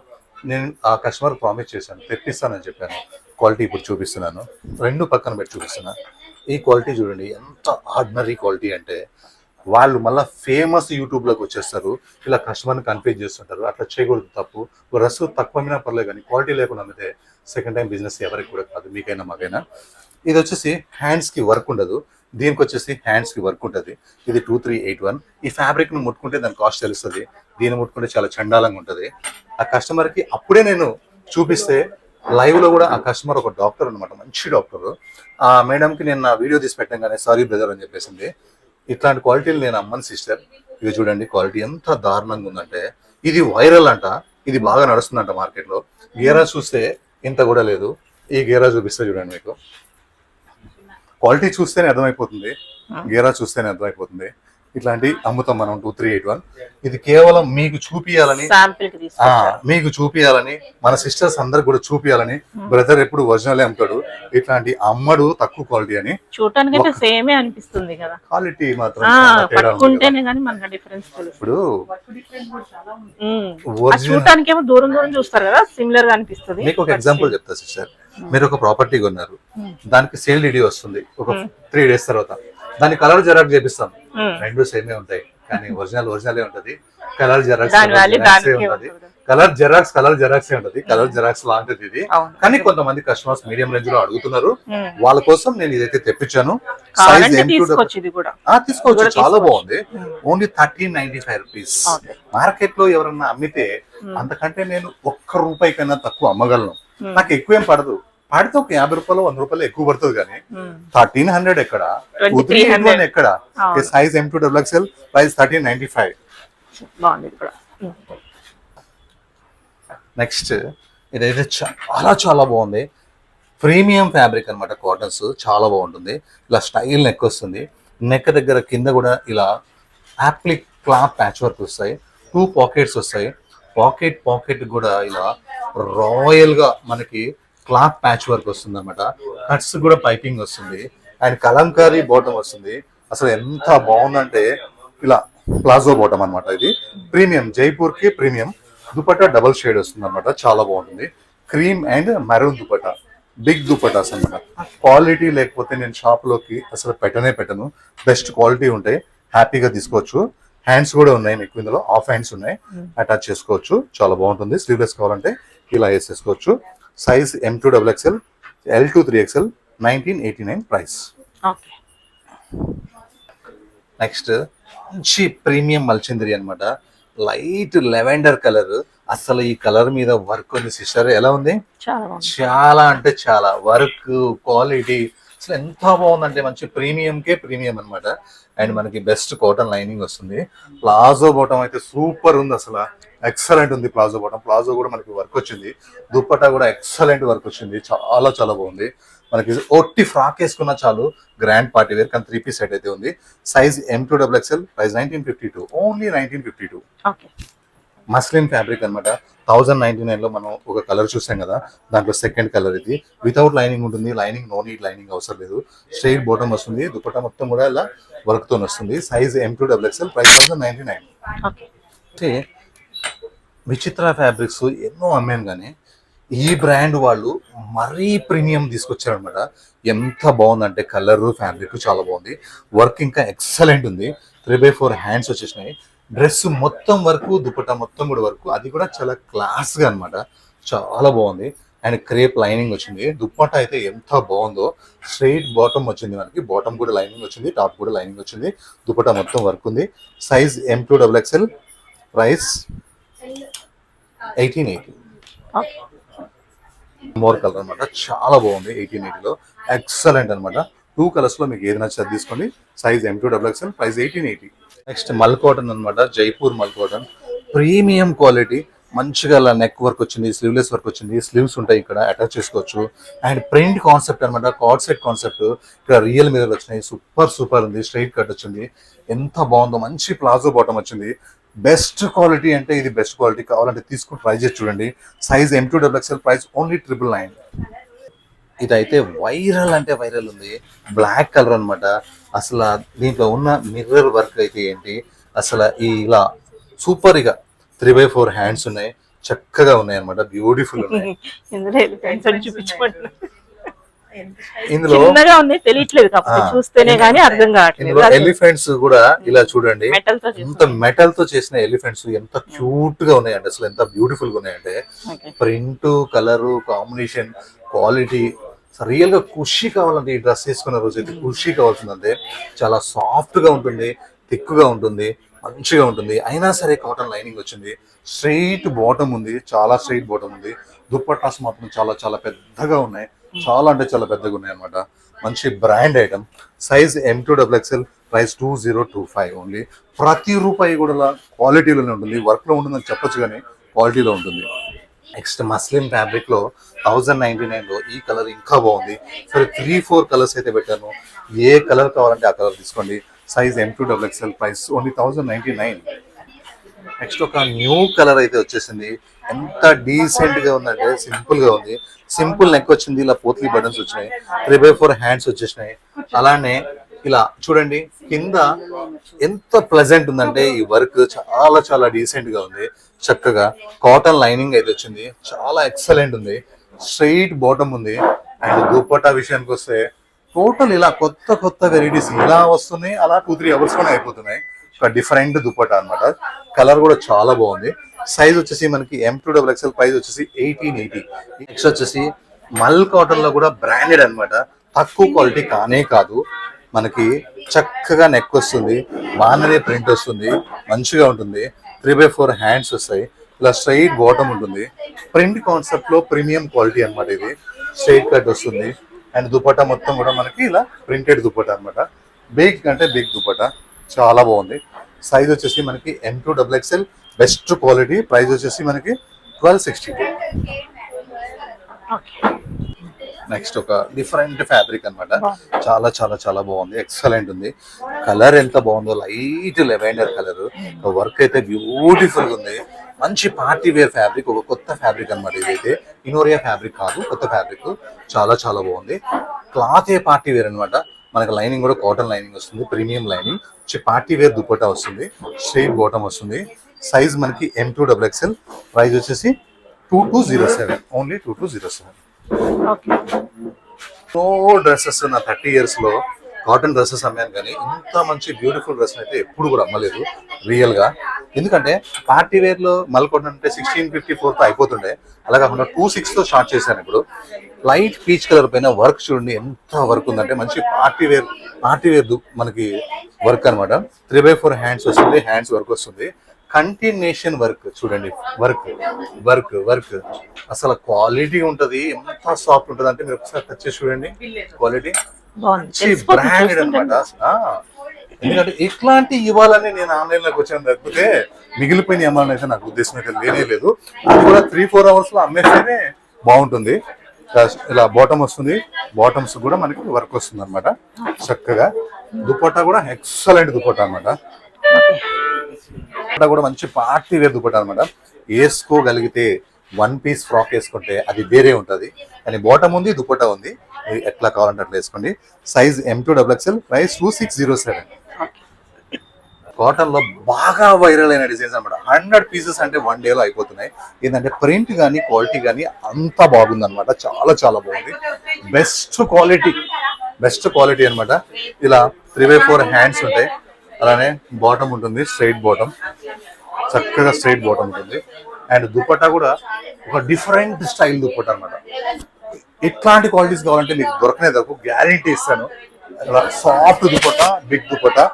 నేను ఆ కస్టమర్ ప్రామిస్ చేశాను, తెప్పిస్తానని చెప్పాను. క్వాలిటీ ఇప్పుడు చూపిస్తున్నాను, రెండు పక్కన పెట్టి చూపిస్తున్నా. ఈ క్వాలిటీ చూడండి ఎంత ఆర్డినరీ క్వాలిటీ అంటే, వాళ్ళు మళ్ళీ ఫేమస్ యూట్యూబ్లోకి వచ్చేస్తారు. ఇలా కస్టమర్ని కన్ఫ్యూజ్ చేస్తుంటారు. అట్లా చేయకూడదు, తప్పు. డ్రెస్ తక్కువ అమ్మినా పర్లేదు, కానీ క్వాలిటీ లేకుండా అమ్మితే సెకండ్ టైం బిజినెస్ ఎవరికి కూడా కాదు, మీకైనా మాకైనా. ఇది వచ్చేసి హ్యాండ్స్కి వర్క్ ఉండదు, దీనికి వచ్చేసి హ్యాండ్స్కి వర్క్ ఉంటుంది. ఇది 2381. ఈ ఫ్యాబ్రిక్ను ముట్టుకుంటే దాని కాస్ట్ తెలుస్తుంది. దీన్ని ముట్టుకుంటే చాలా చండాలంగా ఉంటుంది. ఆ కస్టమర్కి అప్పుడే నేను చూపిస్తే లైవ్లో కూడా ఆ కస్టమర్ ఒక డాక్టర్ అనమాట, మంచి డాక్టర్. ఆ మేడంకి నేను నా వీడియో తీసి పెట్టంగానే సారీ బ్రదర్ అని చెప్పేసింది. ఇట్లాంటి క్వాలిటీలు నేను అమ్మను సిస్టర్. ఇది చూడండి క్వాలిటీ ఎంత దారుణంగా ఉందంటే, ఇది వైరల్ అంట, ఇది బాగా నడుస్తుందంట మార్కెట్లో. గేరా చూస్తే ఇంత కూడా లేదు. ఈ గేరా చూపిస్తే చూడండి, మీకు క్వాలిటీ చూస్తేనే అర్థమైపోతుంది, గేరా చూస్తేనే అర్థమైపోతుంది. ఇట్లాంటి అమ్ముతాం మనం 2381. ఇది కేవలం మీకు చూపియాలని, మీకు చూపియాలని, మన సిస్టర్స్ అందరికి కూడా చూపియాలని. బ్రదర్ ఎప్పుడు ఒరిజినల్ అమ్ముతాడు, ఇట్లాంటి అమ్మడు తక్కువ క్వాలిటీ అని. చూడటానికి సేమే అనిపిస్తుంది కదా, క్వాలిటీ మాత్రం చాలా తేడా ఉంది. ఇప్పుడు చూడటానికి ఏమో దూరం దూరం చూస్తారు కదా, సిమిలర్ గా అనిపిస్తుంది. మీకు ఒక ఎగ్జాంపుల్ చెప్తా సిస్టర్. మీరు ఒక ప్రాపర్టీ కొన్నారు, దానికి సేల్ డీడీ వస్తుంది ఒక 3 days తర్వాత. దాని కలర్ జెరాక్స్ చేపిస్తాం, రెండు సేమే ఉంటాయి కానీ ఒరిజినలే ఉంటది. కలర్ జెరాక్స్ ఉంటది, కలర్ జెరాక్స్ ఉంటది, కలర్ జెరాక్స్ లాంటిది ఇది. కానీ కొంతమంది కస్టమర్స్ మీడియం రేంజ్ లో అడుగుతున్నారు, వాళ్ళ కోసం నేను ఇదైతే తెప్పించాను. సైజ్ తీసుకోవచ్చు, చాలా బాగుంది. Only 1395 rupees. మార్కెట్ లో ఎవరన్నా అమ్మితే అంతకంటే నేను ₹1 కన్నా తక్కువ అమ్మగలను. నాకు ఎక్కువ ఏం పడదు, పాడితే ఒక ₹50 ₹100 ఎక్కువ పడుతుంది కానీ 1300 ఎక్కడ, 2381 ఎక్కడ. Size M2XXL, price 1395. నెక్స్ట్ ఇదైతే చాలా బాగుంది. ప్రీమియం ఫ్యాబ్రిక్ అన్నమాట, కాటన్స్ చాలా బాగుంటుంది. ఇలా స్టైల్ నెక్ వస్తుంది, నెక్ దగ్గర కింద కూడా ఇలా యాప్లిక్ క్లాత్ ప్యాచ్ వర్క్ వస్తాయి. 2 పాకెట్స్ వస్తాయి, పాకెట్ కూడా ఇలా రాయల్ గా మనకి క్లాత్ ప్యాచ్ వర్క్ వస్తుంది అనమాట. కట్స్ కూడా పైపింగ్ వస్తుంది అండ్ కలంకారీ బాటమ్ వస్తుంది. అసలు ఎంత బాగుందంటే ఇలా ప్లాజో బాటమ్ అనమాట. ఇది ప్రీమియం, జైపూర్ కి ప్రీమియం. దుపట్టా డబల్ షేడ్ వస్తుంది అనమాట, చాలా బాగుంటుంది. Cream and maroon dupatta, big dupattas అనమాట. క్వాలిటీ లేకపోతే నేను షాప్ లోకి అసలు పెట్టను. బెస్ట్ క్వాలిటీ ఉంటాయి, హ్యాపీగా తీసుకోవచ్చు. హ్యాండ్స్ కూడా ఉన్నాయి మీకు, ఇందులో హాఫ్ హ్యాండ్స్ ఉన్నాయి, అటాచ్ చేసుకోవచ్చు. చాలా బాగుంటుంది. స్లీవ్లెస్ కావాలంటే ఇలా వేసేసుకోవచ్చు. Size M2XXL, L2 3XL, 1989 price. Next మంచి ప్రీమియం మల్చిందరి అనమాట, లైట్ లెవెండర్ కలర్. అసలు ఈ కలర్ మీద వర్క్ ఉంది సిస్టర్, ఎలా ఉంది? చాలా అంటే చాలా వర్క్, క్వాలిటీ అసలు ఎంత బాగుందంటే మంచి ప్రీమియం అనమాట. అండ్ మనకి బెస్ట్ కాటన్ లైనింగ్ వస్తుంది. ప్లాజో బాటమ్ అయితే సూపర్ ఉంది, అసలు ఎక్సలెంట్ ఉంది. ప్లాజో బాటమ్, ప్లాజో కూడా మనకి వర్క్ వచ్చింది. దుప్పట్టా కూడా ఎక్సలెంట్ వర్క్ వచ్చింది, చాలా బాగుంది. మనకి ఒట్టి ఫ్రాక్ వేసుకున్నా చాలు, గ్రాండ్ పార్టీ వేర్. కానీ 3 piece సెట్ అయితే ఉంది. Size M2XXL, price 1952, only 1952. Muslin fabric అనమాట. 1099 లో మనం ఒక కలర్ చూసాం కదా, దాంట్లో సెకండ్ కలర్ ఇది. వితౌట్ లైనింగ్ ఉంటుంది, లైనింగ్ నో నీడ్, లైనింగ్ అవసరం లేదు. స్ట్రైట్ బాటమ్ వస్తుంది, దుపట్టా మొత్తం కూడా ఇలా వర్క్ తో వస్తుంది. Size M2XXL, price 1099. అంటే విచిత్ర ఫ్యాబ్రిక్స్ ఎన్నో అమ్మాను కానీ ఈ బ్రాండ్ వాళ్ళు మరీ ప్రీమియం తీసుకొచ్చారనమాట. ఎంత బాగుందంటే కలర్, ఫ్యాబ్రిక్ చాలా బాగుంది. వర్క్ ఇంకా ఎక్సలెంట్ ఉంది. 3/4 హ్యాండ్స్ వచ్చేసినాయి. డ్రెస్ మొత్తం వరకు, దుపట్టా మొత్తం కూడా వరకు, అది కూడా చాలా క్లాస్ గా అనమాట, చాలా బాగుంది. అండ్ క్రేప్ లైనింగ్ వచ్చింది. దుప్పట్టా అయితే ఎంత బాగుందో. స్ట్రైట్ బాటమ్ వచ్చింది మనకి, బాటమ్ కూడా లైనింగ్ వచ్చింది, టాప్ కూడా లైనింగ్ వచ్చింది. దుపట్టా మొత్తం వర్క్ ఉంది. Size M2XXL, price 1880. More colour అనమాట, చాలా బాగుంది. 1880లో ఎక్సలెంట్ అనమాట. 2 కలర్స్ లో మీకు ఏది నచ్చితే తీసుకోండి. Size M2XXL, price 1880. నెక్స్ట్ మల్ కాటన్ అనమాట, జైపూర్ మల్ కాటన్, ప్రీమియం క్వాలిటీ. మంచిగా అలా నెక్ వర్క్ వచ్చింది, స్లీవ్లెస్ వర్క్ వచ్చింది. స్లీవ్స్ ఉంటాయి, ఇక్కడ అటాచ్ చేసుకోవచ్చు. అండ్ ప్రింట్ కాన్సెప్ట్ అనమాట, కార్డ్ సెట్ కాన్సెప్ట్. ఇక్కడ రియల్ మిర్రర్ వచ్చినాయి, సూపర్ ఉంది. స్ట్రైట్ కట్ వచ్చింది, ఎంత బాగుందో. మంచి ప్లాజో బాటమ్ వచ్చింది. బెస్ట్ క్వాలిటీ అంటే ఇది బెస్ట్ క్వాలిటీ. కావాలంటే తీసుకుని ట్రై చేసి చూడండి. Size M2XXL, price only 999. ఇదైతే వైరల్ అంటే వైరల్ ఉంది, బ్లాక్ కలర్ అనమాట. అసలు దీంట్లో ఉన్న మిర్రర్ వర్క్ అయితే ఏంటి అసలు, ఇలా సూపర్. ఇక 3/4 హ్యాండ్స్ ఉన్నాయి, చక్కగా ఉన్నాయి అనమాట, బ్యూటిఫుల్ ఉన్నాయి. ఇందులో ఎలిఫెంట్స్ కూడా ఇలా చూడండి, ఎంత మెటల్ తో చేసిన ఎలిఫెంట్స్ ఎంత క్యూట్ గా ఉన్నాయంటే, అసలు ఎంత బ్యూటిఫుల్ గా ఉన్నాయంటే. Print, colour combination, quality real గా ఖుషి కావాలంటే, ఈ డ్రెస్ వేసుకున్న రోజు అయితే ఖుషి కావాల్సిందంటే చాలా సాఫ్ట్ గా ఉంటుంది, థిక్ గా ఉంటుంది, మంచిగా ఉంటుంది. అయినా సరే కాటన్ లైనింగ్ వచ్చింది. స్ట్రైట్ బాటమ్ ఉంది, చాలా స్ట్రైట్ బాటమ్ ఉంది. దుప్పట్టాస్ మాత్రం చాలా పెద్దగా ఉన్నాయి, చాలా అంటే చాలా పెద్దగా ఉన్నాయి అనమాట. మంచి brand item. Size M2XXL, price 2025 only. ప్రతి రూపాయి కూడా క్వాలిటీలోనే ఉంటుంది, వర్క్ లో ఉంటుందని చెప్పొచ్చు కానీ క్వాలిటీలో ఉంటుంది. నెక్స్ట్ మస్లిన్ ఫ్యాబ్రిక్ లో 1099 లో ఈ కలర్ ఇంకా బాగుంది. సరే 3-4 కలర్స్ అయితే పెట్టాను. ఏ కలర్ కావాలంటే ఆ కలర్ తీసుకోండి. Size M2XXL, price only 1099. Next ఒక న్యూ కలర్ అయితే వచ్చేసింది. ఎంత డీసెంట్ గా ఉందంటే సింపుల్ గా ఉంది. సింపుల్ నెక్ వచ్చింది, ఇలా పోత్లీ బటన్స్ వచ్చినాయి, 3x4 హ్యాండ్స్ వచ్చేసినాయి. అలానే ఇలా చూడండి కింద ఎంత ప్లెజెంట్ ఉందంటే ఈ వర్క్ చాలా చాలా డీసెంట్ గా ఉంది. చక్కగా కాటన్ లైనింగ్ అయితే వచ్చింది, చాలా ఎక్సలెంట్ ఉంది. స్ట్రైట్ బాటమ్ ఉంది. అండ్ దుపట్టా విషయానికి వస్తే టోటల్ ఇలా కొత్త కొత్త వెరైటీస్ ఇలా వస్తున్నాయి. అలా 2-3 అవర్స్ లోనే అయిపోతున్నాయి. ఒక డిఫరెంట్ దుపట్టా అన్నమాట. కలర్ కూడా చాలా బాగుంది. సైజ్ వచ్చేసి మనకి M2XXL, ప్రైస్ వచ్చేసి 1880. నెక్స్ట్ వచ్చేసి మల్ కాటన్ లో కూడా బ్రాండెడ్ అన్నమాట. తక్కువ క్వాలిటీ కానే కాదు. మనకి చక్కగా నెక్ వస్తుంది, బాగానే ప్రింట్ వస్తుంది, మంచిగా ఉంటుంది. 3x4 హ్యాండ్స్ వస్తాయి, ఇలా స్ట్రైట్ బాటమ్ ఉంటుంది. ప్రింట్ కాన్సెప్ట్ లో ప్రీమియం క్వాలిటీ అన్నమాట. ఇది స్ట్రైట్ కట్ వస్తుంది. అండ్ దుపట్టా మొత్తం కూడా మనకి ఇలా ప్రింటెడ్ దుపట్టా అన్నమాట. బిగ్ అంటే బిగ్ దుపట్టా, చాలా బాగుంది. సైజ్ వచ్చేసి మనకి M2XXL, బెస్ట్ క్వాలిటీ. ప్రైస్ వచ్చేసి మనకి 1262. నెక్స్ట్ ఒక డిఫరెంట్ ఫ్యాబ్రిక్ అన్నమాట. చాలా చాలా చాలా బాగుంది, ఎక్సలెంట్ ఉంది. కలర్ ఎంత బాగుందో, లైట్ లెవెండర్ కలర్. వర్క్ అయితే బ్యూటిఫుల్ గా ఉంది. మంచి పార్టీ వేర్ ఫ్యాబ్రిక్, ఒక కొత్త ఫ్యాబ్రిక్ అన్నమాట. ఇదైతే ఇనోరియా ఫ్యాబ్రిక్ కాదు, కొత్త ఫ్యాబ్రిక్. చాలా చాలా బాగుంది. క్లాత్ ఏ పార్టీ వేర్ అన్నమాట. మనకి లైనింగ్ కూడా కాటన్ లైనింగ్ వస్తుంది, premium lining. Party wear dupatta వస్తుంది, స్ట్రైట్ బాటమ్ వస్తుంది. సైజ్ మనకి M2XXL, ప్రైస్ వచ్చేసి 2207, ఓన్లీ 2207. సో డ్రెస్సెస్ నా 30 years లో కాటన్ డ్రెస్సెస్ అమ్మాను, కానీ ఇంత మంచి బ్యూటిఫుల్ డ్రెస్ అయితే ఎప్పుడు కూడా అమ్మలేదు రియల్ గా. ఎందుకంటే పార్టీ వేర్ లో మల్ కాటన్ అంటే 1654 తో అయిపోతుండే, అలా కాకుండా 26 తో స్టార్ట్ చేశాను. ఇప్పుడు లైట్ పీచ్ కలర్ పైన వర్క్ చూడండి ఎంత వర్క్ ఉందంటే, మంచి పార్టీ వేర్ మనకి వర్క్ అనమాట. 3x4 హ్యాండ్స్ వస్తుంది, హ్యాండ్స్ వర్క్ వస్తుంది. కంటిన్యూషన్ వర్క్ చూడండి, వర్క్ వర్క్ వర్క్ అసలు క్వాలిటీ ఉంటది. ఎంత సాఫ్ట్ ఉంటది అంటే మీరు ఒకసారి టచ్ చేసి చూడండి, క్వాలిటీ బ్రాండెడ్ అనమాట. ఎందుకంటే ఇట్లాంటి ఇవ్వాలని నేను ఆన్లైన్ లోకి వచ్చాను తప్పితే మిగిలిపోయిన అమ్మాలని అయితే నాకు ఉద్దేశం అయితే లేనే లేదు. అది కూడా 3-4 అవర్స్ లో అమ్మేస్తేనే బాగుంటుంది. ఇలా బాటమ్ వస్తుంది, బాటమ్స్ కూడా మనకి వర్క్ వస్తుంది అనమాట. చక్కగా దుపట్టా కూడా ఎక్సలెంట్ దుపట్టా అనమాట. కూడా మంచి పార్టీ వేర్ దుపట్టా అనమాట. వేసుకోగలిగితే 1 piece ఫ్రాక్ వేసుకుంటే అది వేరే ఉంటది. కానీ బాటమ్ ఉంది, దుపట్టా ఉంది, ఎట్లా కావాలంటే అట్లా వేసుకోండి. Size M2XXL, price 2607. కాటన్ లో బాగా వైరల్ అయిన డిజైన్స్ అనమాట. 100 pieces అంటే 1 day లో అయిపోతున్నాయి. ఏంటంటే ప్రింట్ కానీ క్వాలిటీ కానీ అంత బాగుంది అనమాట. చాలా చాలా బాగుంది, బెస్ట్ క్వాలిటీ అనమాట. ఇలా 3x4 హ్యాండ్స్ ఉంటాయి, అలానే బాటమ్ ఉంటుంది, స్ట్రైట్ బాటమ్, చక్కగా స్ట్రైట్ బాటమ్ ఉంటుంది. అండ్ దుపట్టా కూడా ఒక డిఫరెంట్ స్టైల్ దుపట్టా అనమాట. ఇట్లాంటి క్వాలిటీస్ కావాలంటే మీకు దొరకనే దొరకు, గ్యారంటీ ఇస్తాను. Soft dupatta, big dupatta.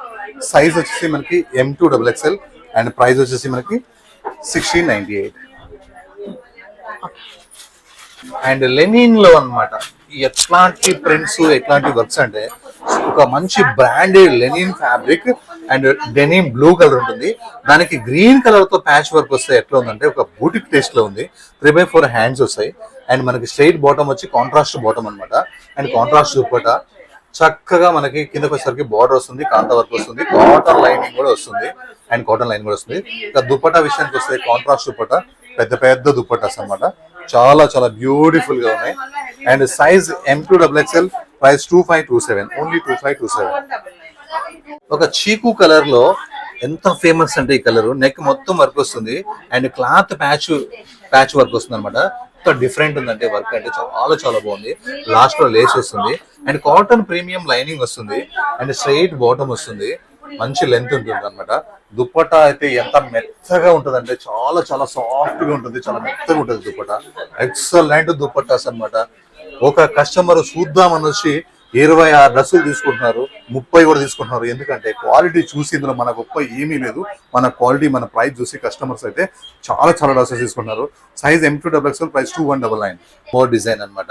Size వచ్చేసి మనకి M2XXL అండ్ ప్రైస్ వచ్చేసి మనకి 1698. అండ్ లెనిన్ లో అన్నమాట. ఎట్లాంటి ప్రింట్స్, ఎట్లాంటి వర్క్స్ అంటే ఒక మంచి branded linen fabric and denim blue colour ఉంటుంది. దానికి గ్రీన్ కలర్ తో ప్యాచ్ వర్క్ వస్తే ఎట్లా ఉందంటే ఒక బూటిక్ టేస్ట్ లో ఉంది. 3x4 హ్యాండ్స్ వస్తాయి. అండ్ మనకి స్ట్రైట్ బాటమ్ వచ్చి కాంట్రాస్ట్ బాటమ్ అనమాట. అండ్ కాంట్రాస్ట్ దుపట్టా చక్కగా మనకి కిందకి వచ్చేసరికి బార్డర్ వస్తుంది, కాంతా వర్క్ వస్తుంది, కాటన్ లైనింగ్ కూడా వస్తుంది. అండ్ కాటన్ లైన్ కూడా వస్తుంది. ఇక దుపట్టా విషయానికి వస్తే కాంట్రాస్ట్ దుపట్టా, పెద్ద పెద్ద దుపట్టాస్ అనమాట. చాలా చాలా బ్యూటిఫుల్ గా ఉన్నాయి. And size M2XXL, price 2527, only 2527. ఒక చీకు కలర్ లో ఎంత ఫేమస్ అంటే ఈ కలర్, నెక్ మొత్తం వర్క్ వస్తుంది అండ్ క్లాత్ ప్యాచ్ వర్క్ వస్తుంది అనమాట. డిఫరెంట్ ఉందంటే వర్క్ అంటే చాలా చాలా బాగుంది. లాస్ట్ లో లేస్ వస్తుంది అండ్ కాటన్ ప్రీమియం లైనింగ్ వస్తుంది అండ్ స్ట్రైట్ బాటమ్ వస్తుంది. మంచి లెంత్ ఉంటుంది అనమాట. దుపట్టా అయితే ఎంత మెత్తగా ఉంటుంది అంటే చాలా చాలా సాఫ్ట్ గా ఉంటుంది, చాలా మెత్తగా ఉంటుంది దుపట్టా. ఎక్సలెంట్ దుపట్టాస్ అనమాట. ఒక కస్టమర్ చూద్దామని వచ్చి 26 డ్రెస్సులు తీసుకుంటున్నారు, 30 కూడా తీసుకుంటున్నారు. ఎందుకంటే క్వాలిటీ చూసి ఇందులో మన గొప్ప ఏమీ లేదు. మన క్వాలిటీ, మన ప్రైస్ చూసి కస్టమర్స్ అయితే చాలా చాలా డ్రెస్సెస్ తీసుకుంటున్నారు. Size M2XXL, price 2199. More design అనమాట.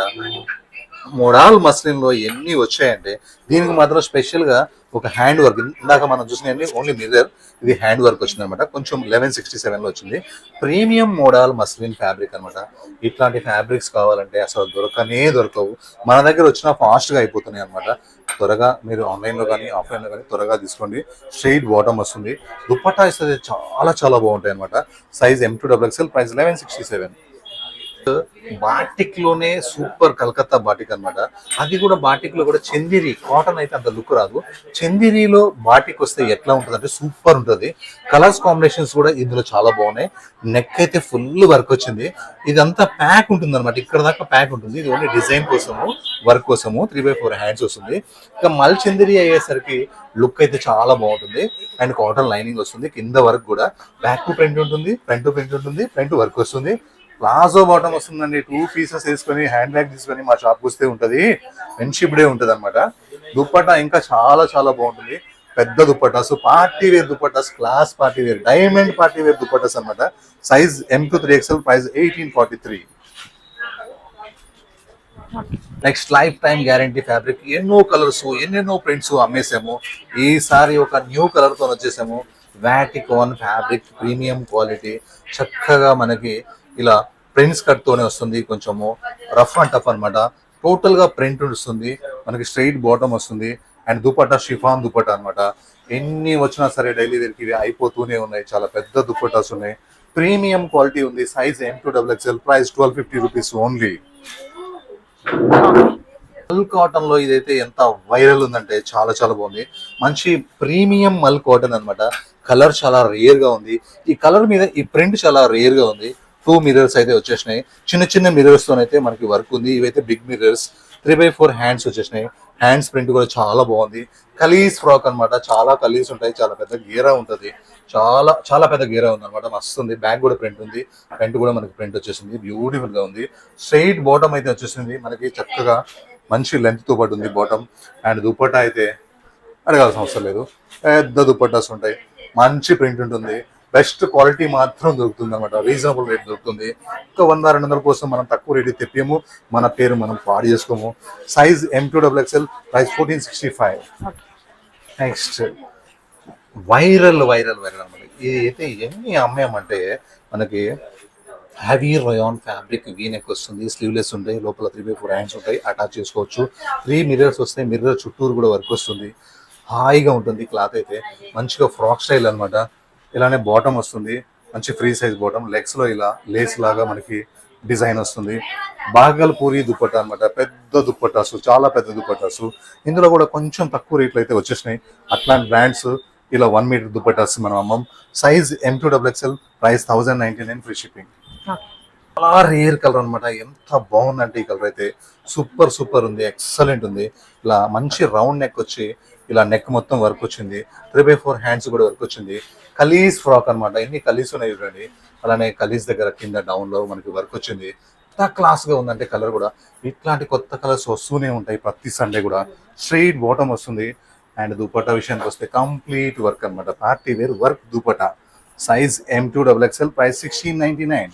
మోడల్ మస్లిన్ లో ఎన్ని వచ్చాయంటే దీనికి మాత్రం స్పెషల్ గా ఒక హ్యాండ్ వర్క్, ఇందాక మనం చూసిన ఓన్లీ మిర్రర్, ఇది హ్యాండ్ వర్క్ వచ్చింది అనమాట. కొంచెం 1167 లో వచ్చింది. ప్రీమియం మోడల్ మస్లిన్ ఫ్యాబ్రిక్ అనమాట. ఇట్లాంటి ఫ్యాబ్రిక్స్ కావాలంటే అసలు దొరకవు. మన దగ్గర వచ్చినా ఫాస్ట్ గా అయిపోతున్నాయి అనమాట. త్వరగా మీరు ఆన్లైన్ లో కానీ ఆఫ్లైన్ లో కానీ త్వరగా తీసుకోండి. స్ట్రైట్ బాటమ్ వస్తుంది, దుపట్టా ఇస్తుంది, చాలా చాలా బాగుంటాయి అనమాట. Size M2XXL, price 1167. బాటిక్ లోనే సూపర్ కలకత్తా బాటిక్ అన్నమాట. అది కూడా బాటిక్ లో కూడా చందేరి కాటన్ అయితే అంత లుక్ రాదు. చందేరిలో బాటిక్ వస్తే ఎట్లా ఉంటుంది అంటే సూపర్ ఉంటుంది. కలర్స్ కాంబినేషన్స్ కూడా ఇందులో చాలా బాగున్నాయి. నెక్ అయితే ఫుల్ వర్క్ వచ్చింది. ఇదంతా ప్యాక్ ఉంటుంది అనమాట, ఇక్కడ దాకా ప్యాక్ ఉంటుంది. ఇది ఓన్లీ డిజైన్ కోసము, వర్క్ కోసము. 3/4 హ్యాండ్స్ వస్తుంది. ఇక మల్ చందేరి అయ్యేసరికి లుక్ అయితే చాలా బాగుంటుంది. అండ్ కాటన్ లైనింగ్ వస్తుంది. కింద వర్క్ కూడా బ్యాక్ ప్రింట్ ఉంటుంది, ఫ్రంట్ ప్రింట్ ఉంటుంది, ఫ్రంట్ వర్క్ వస్తుంది. ప్లాజో బాటమ్ వస్తుందండి. 2 పీసెస్ వేసుకొని హ్యాండ్ బ్యాగ్ తీసుకొని మా షాప్ వస్తే ఉంటది, ఫ్రెండ్షిప్ డే ఉంటది అనమాట. దుపట్టా ఇంకా చాలా చాలా బాగుంటుంది. పెద్ద dupattas, party wear dupattas, class party wear, diamond party wear dupattas అనమాట. Size M2XXL, price 1843. Next lifetime guarantee fabric. ఎన్నో కలర్స్, ఎన్నెన్నో ప్రింట్స్ అమ్మేసాము. ఈసారి ఒక న్యూ కలర్ తో వచ్చేసాము. వాటికాన్ ఫ్యాబ్రిక్, ప్రీమియం క్వాలిటీ, చక్కగా మనకి ఇలా ప్రింట్స్ కట్ తోనే వస్తుంది. కొంచెము రఫ్ అండ్ టఫ్ అనమాట. టోటల్ గా ప్రింట్ వస్తుంది మనకి. స్ట్రైట్ బాటమ్ వస్తుంది. అండ్ దుపట్టా షిఫాన్ దుపట్టా అనమాట. ఎన్ని వచ్చినా సరే డైలీ వేర్ కి ఇవి అయిపోతూనే ఉన్నాయి. చాలా పెద్ద దుపట్టాస్ ఉన్నాయి. ప్రీమియం క్వాలిటీ ఉంది. Size M2XXL, price 1250 rupees only. మల్ కాటన్ లో ఇదైతే ఎంత వైరల్ ఉందంటే చాలా చాలా బాగుంది. మంచి ప్రీమియం మల్ కాటన్ అనమాట. కలర్ చాలా రేర్ గా ఉంది. ఈ కలర్ మీద ఈ ప్రింట్ చాలా రేర్ గా ఉంది. 2 మిర్రర్స్ అయితే వచ్చేసినాయి. చిన్న చిన్న మిర్రర్స్ తోనైతే మనకి వర్క్ ఉంది. ఇవైతే బిగ్ మిర్రర్స్. 3/4 హ్యాండ్స్ వచ్చేసినాయి. హ్యాండ్స్ ప్రింట్ కూడా చాలా బాగుంది. కలీస్ ఫ్రాక్ అనమాట. చాలా కలీస్ ఉంటాయి. చాలా పెద్ద గేరా ఉంటది. చాలా చాలా పెద్ద గేరా ఉంది అనమాట. మస్తు ఉంది. బ్యాక్ కూడా ప్రింట్ ఉంది. ఫ్రంట్ కూడా మనకి ప్రింట్ వచ్చేసింది. బ్యూటిఫుల్ గా ఉంది. స్ట్రైట్ బాటమ్ అయితే వచ్చేసింది మనకి. చక్కగా మంచి లెంత్ తో పాటు ఉంది బాటమ్. అండ్ దుపట్టా అయితే అడగాల్సిన అవసరం లేదు. పెద్ద దుపట్టాస్ ఉంటాయి. మంచి ప్రింట్ ఉంటుంది. బెస్ట్ క్వాలిటీ మాత్రం దొరుకుతుంది అనమాట. రీజనబుల్ రేట్ దొరుకుతుంది. ఇంకా 100-200 కోసం మనం తక్కువ రేట్ తెప్పాము. మన పేరు మనం పాడు చేసుకోము. Size M2XXL, price 1465. Next viral అనమాట. ఇది అయితే ఎన్ని అమ్మామంటే మనకి హెవీ రయాన్ ఫ్యాబ్రిక్, వీనెక్ వస్తుంది, స్లీవ్లెస్ ఉంటాయి, లోపల 3/4 హ్యాండ్స్ ఉంటాయి, అటాచ్ చేసుకోవచ్చు. 3 మిర్రర్స్ వస్తాయి. మిర్రర్ చుట్టూరు కూడా వర్క్ వస్తుంది. హాయిగా ఉంటుంది క్లాత్ అయితే. మంచిగా ఫ్రాక్ స్టైల్ అనమాట. ఇలానే బాటమ్ వస్తుంది. మంచి ఫ్రీ సైజ్ బాటమ్. లెగ్స్ లో ఇలా లేస్ లాగా మనకి డిజైన్ వస్తుంది. బాగల్పూరి దుపట్టా అనమాట. పెద్ద దుపట్టాసు, చాలా పెద్ద దుపట్టాసు. ఇందులో కూడా కొంచెం తక్కువ రేట్లు అయితే వచ్చేసినాయి. అట్లాంటి బ్రాండ్స్ ఇలా 1 మీటర్ దుపట్టాస్ మనం అమ్మం. Size M2XXL, price 1099, free shipping. చాలా రేర్ కలర్ అనమాట. ఎంత బాగుందంటే ఈ కలర్ అయితే సూపర్ ఉంది. ఎక్సలెంట్ ఉంది. ఇలా మంచి రౌండ్ నెక్ వచ్చి ఇలా నెక్ మొత్తం వర్క్ వచ్చింది. 3/4 హ్యాండ్స్ కూడా వర్క్ వచ్చింది. కలీస్ ఫ్రాక్ అనమాట. ఎన్ని కలీస్ ఉన్నాయి చూడండి. అలానే కలీస్ దగ్గర కింద డౌన్ లో మనకి వర్క్ వచ్చింది. ఎంత క్లాస్ గా ఉందంటే కలర్ కూడా. ఇట్లాంటి కొత్త కలర్స్ వస్తూనే ఉంటాయి ప్రతి సండే కూడా. స్ట్రైట్ బాటమ్ వస్తుంది. అండ్ దుపట్టా విషయానికి వస్తే కంప్లీట్ వర్క్ అనమాట. Party wear work dupatta. Size M2XXL, price 1699.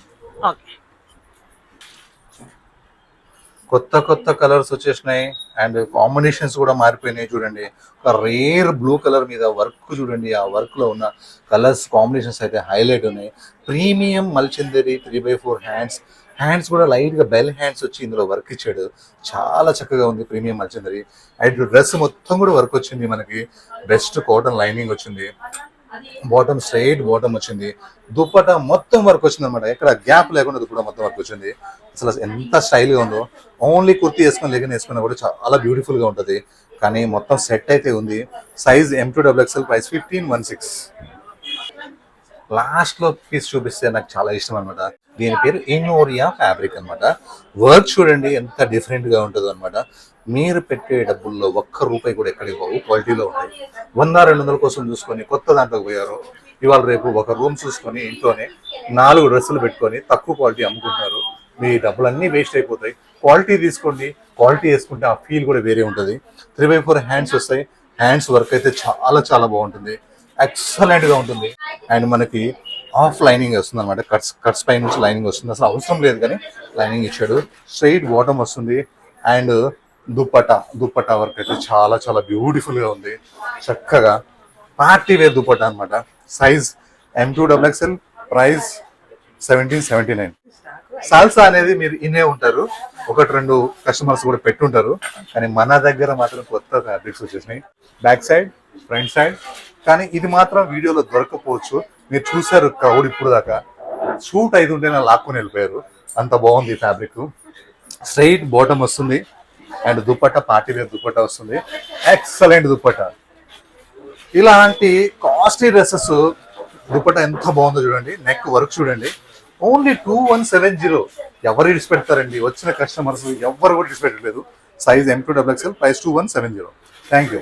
కొత్త కలర్స్ వచ్చేసినాయి. అండ్ కాంబినేషన్స్ కూడా మారిపోయినాయి చూడండి. ఒక రేర్ బ్లూ కలర్ మీద వర్క్ చూడండి. ఆ వర్క్ లో ఉన్న కలర్స్ కాంబినేషన్స్ అయితే హైలైట్ ఉన్నాయి. ప్రీమియం మల్చందరి 3/4 హ్యాండ్స్ కూడా లైట్ గా బెల్ హ్యాండ్స్ వచ్చి ఇందులో వర్క్ ఇచ్చాడు. చాలా చక్కగా ఉంది ప్రీమియం మల్చందరి. అండ్ డ్రెస్ మొత్తం కూడా వర్క్ వచ్చింది మనకి. బెస్ట్ కాటన్ లైనింగ్ వచ్చింది. బాటమ్ స్ట్రైట్ బాటమ్ వచ్చింది. దుపట్టా మొత్తం వర్క్ వచ్చింది అనమాట. ఎక్కడ గ్యాప్ లేకుండా దుపట్టా మొత్తం వర్క్ వచ్చింది. అసలు ఎంత స్టైల్ గా ఉందో. ఓన్లీ కుర్తీ వేసుకొని లెగిన్ వేసుకున్నా కూడా చాలా బ్యూటిఫుల్ గా ఉంటది. కానీ మొత్తం సెట్ అయితే ఉంది. Size M2XXL, price 1516. లాస్ట్ లో పీస్ చూపిస్తే నాకు చాలా ఇష్టం అనమాట. దీని పేరు ఇనోరియా ఫ్యాబ్రిక్ అనమాట. వర్క్ చూడండి ఎంత డిఫరెంట్ గా ఉంటుందో అనమాట. మీరు పెట్టే డబ్బుల్లో ₹1 కూడా ఎక్కడికి పోవు. క్వాలిటీలో ఉంటాయి. 100-200 కోసం చూసుకొని కొత్త దాంట్లోకి పోయారు. ఇవాళ రేపు ఒక రూమ్ చూసుకొని ఇంట్లోనే 4 డ్రెస్సులు పెట్టుకొని తక్కువ క్వాలిటీ అమ్ముకుంటారు. మీ డబ్బులన్నీ వేస్ట్ అయిపోతాయి. క్వాలిటీ తీసుకోండి. క్వాలిటీ వేసుకుంటే ఆ ఫీల్ కూడా వేరే ఉంటుంది. 3/4 హ్యాండ్స్ వస్తాయి. హ్యాండ్స్ వర్క్ అయితే చాలా చాలా బాగుంటుంది. ఎక్సలెంట్ గా ఉంటుంది. అండ్ మనకి హాఫ్ లైనింగ్ వస్తుంది అనమాట. కట్స్ పై నుంచి లైనింగ్ వస్తుంది. అసలు అవసరం లేదు కానీ లైనింగ్ ఇచ్చాడు. స్ట్రైట్ బాటమ్ వస్తుంది. అండ్ దుప్పటా వర్క్ అయితే చాలా చాలా బ్యూటిఫుల్ గా ఉంది. చక్కగా పార్టీ వేర్ దుప్పటా అన్నమాట. Size M2XXL, price 1779. సాల్సా అనేది మీరు ఇన్నే ఉంటారు, ఒకటి రెండు కస్టమర్స్ కూడా పెట్టుంటారు, కానీ మన దగ్గర మాత్రం కొత్త ఫ్యాబ్రిక్స్ వచ్చేసినాయి. Back side, front side. కానీ ఇది మాత్రం వీడియోలో దొరకపోవచ్చు. మీరు చూసారు క్రౌడ్ ఇప్పుడు దాకా, షూట్ అయితే ఉంటే లాక్కుని వెళ్ళిపోయారు, అంత బాగుంది ఫ్యాబ్రిక్. స్ట్రైట్ బాటమ్ వస్తుంది and dupatta party wear dupatta వస్తుంది. ఎక్సలెంట్ దుప్పట్టా. ఇలాంటి కాస్ట్లీ డ్రెస్సెస్ దుప్పట్టా ఎంత బాగుందో చూడండి. నెక్ వర్క్ చూడండి. ఓన్లీ 2170. ఎవరు ఇడిచిపెడతారండి? వచ్చిన కస్టమర్స్ ఎవరు కూడా ఇడిచిపెట్టలేదు. Size M2XXL, price 2170. Thank you.